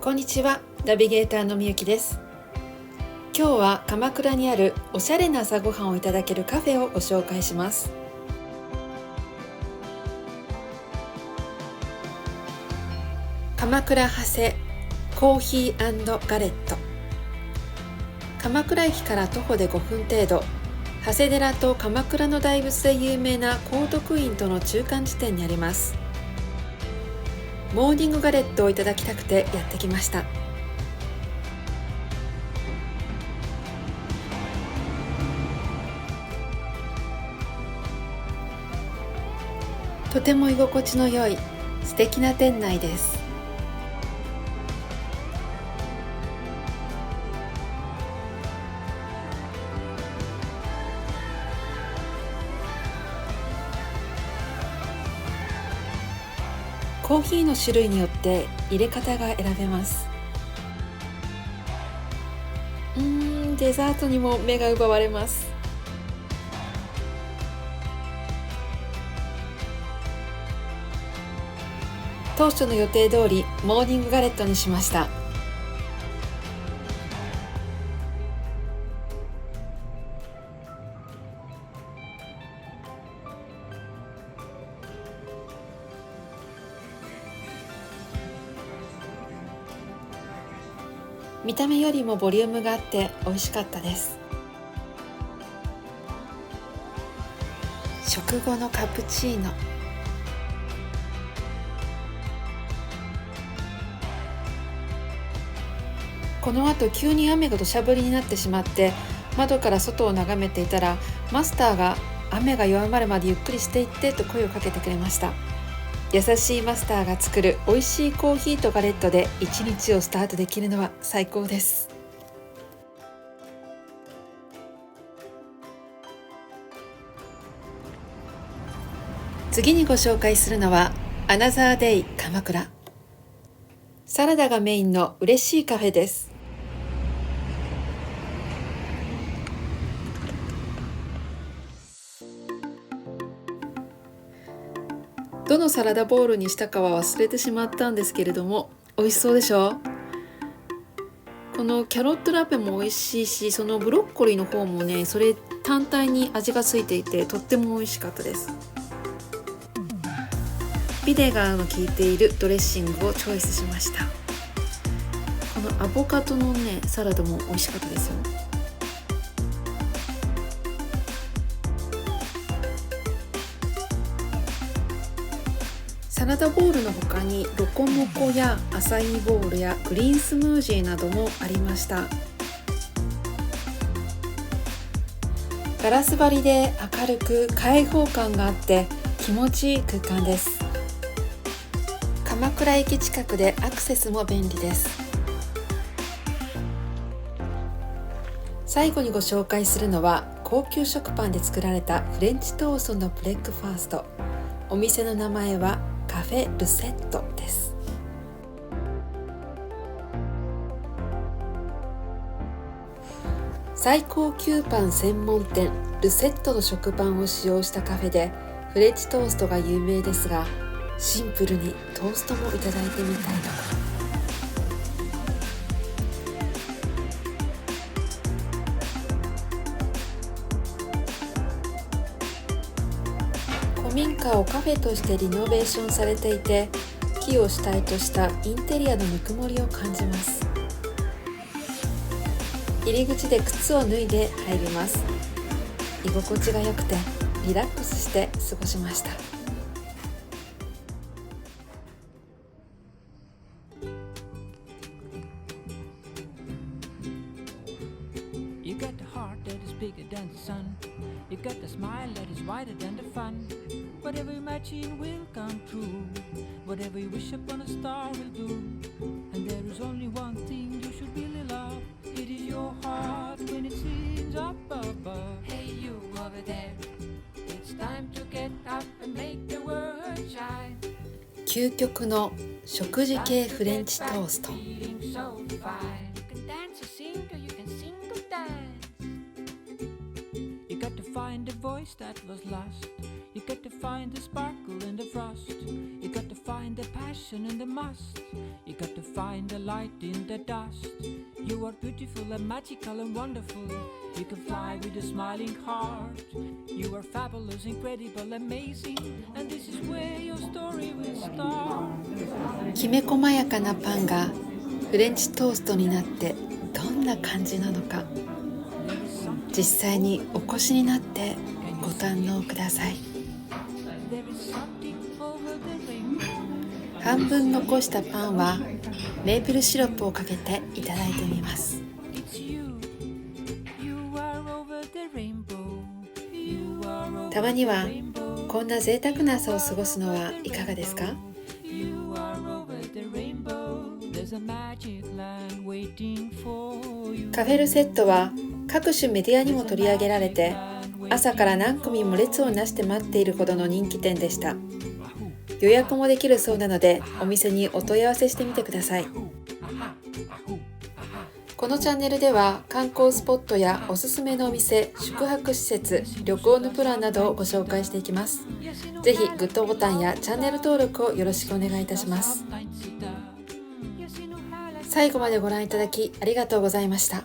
こんにちは、ナビゲーターのみゆきです。今日は鎌倉にあるおしゃれな朝ごはんをいただけるカフェをご紹介します。鎌倉長谷コーヒー&ガレット。鎌倉駅から徒歩で5分程度、長谷寺と鎌倉の大仏で有名な高徳院との中間地点にあります。モーニングガレットをいただきたくてやってきました。とても居心地の良い素敵な店内です。コーヒーの種類によって入れ方が選べます。デザートにも目が奪われます。当初の予定通りモーニングガレットにしました。見た目よりもボリュームがあって美味しかったです。食後のカプチーノ。この後急に雨が土砂降りになってしまって、窓から外を眺めていたらマスターが雨が弱まるまでゆっくりしていってと声をかけてくれました。優しいマスターが作る美味しいコーヒーとガレットで一日をスタートできるのは最高です。次にご紹介するのはアナザーデイ鎌倉。サラダがメインの嬉しいカフェです。どのサラダボウルにしたかは忘れてしまったんですけれども、美味しそうでしょ。このキャロットラペも美味しいし、そのブロッコリーの方もね、それ単体に味がついていてとっても美味しかったです。ビネガーの効いているドレッシングをチョイスしました。このアボカドのねサラダも美味しかったですよ。サラダボウルの他にロコモコやアサイーボウルやグリーンスムージーなどもありました。ガラス張りで明るく開放感があって気持ちいい空間です。鎌倉駅近くでアクセスも便利です。最後にご紹介するのは高級食パンで作られたフレンチトーストのブレックファースト。お店の名前はカフェルセットです。最高級パン専門店ルセットの食パンを使用したカフェでフレンチトーストが有名ですが、シンプルにトーストもいただいてみたいところ。古民家をカフェとしてリノベーションされていて、木を主体としたインテリアのぬくもりを感じます。入り口で靴を脱いで入ります。居心地が良くてリラックスして過ごしました。You got the heart that is bigger than the sun. You got the smile that is wider than the fun. Whatever you imagine will come true. Whatever you wish upon a star will do. And there is only one thing you should really love. It is your heart when it sings up above. Hey you over there, it's time to get up and make the world shine. 究極の食事系フレンチトースト。You got to find the voice that was lost. You got to find the sparkle in the frost. You got to find and the passion and the must. You got to find the light in the dust. You are beautiful and magical and wonderful. You can fly with a smiling heart. You are fabulous, incredible, amazing. And this is where your story will start. きめ細やかなパンがフレンチトーストになってどんな感じなのか、実際にお越しになってご堪能ください。半分残したパンはメープルシロップをかけていただいてみます。たまにはこんな贅沢な朝を過ごすのはいかがですか？カフェルセットは各種メディアにも取り上げられて、朝から何組も列をなして待っているほどの人気店でした。予約もできるそうなので、お店にお問い合わせしてみてください。このチャンネルでは観光スポットやおすすめのお店、宿泊施設、旅行のプランなどをご紹介していきます。ぜひグッドボタンやチャンネル登録をよろしくお願いいたします。最後までご覧いただきありがとうございました。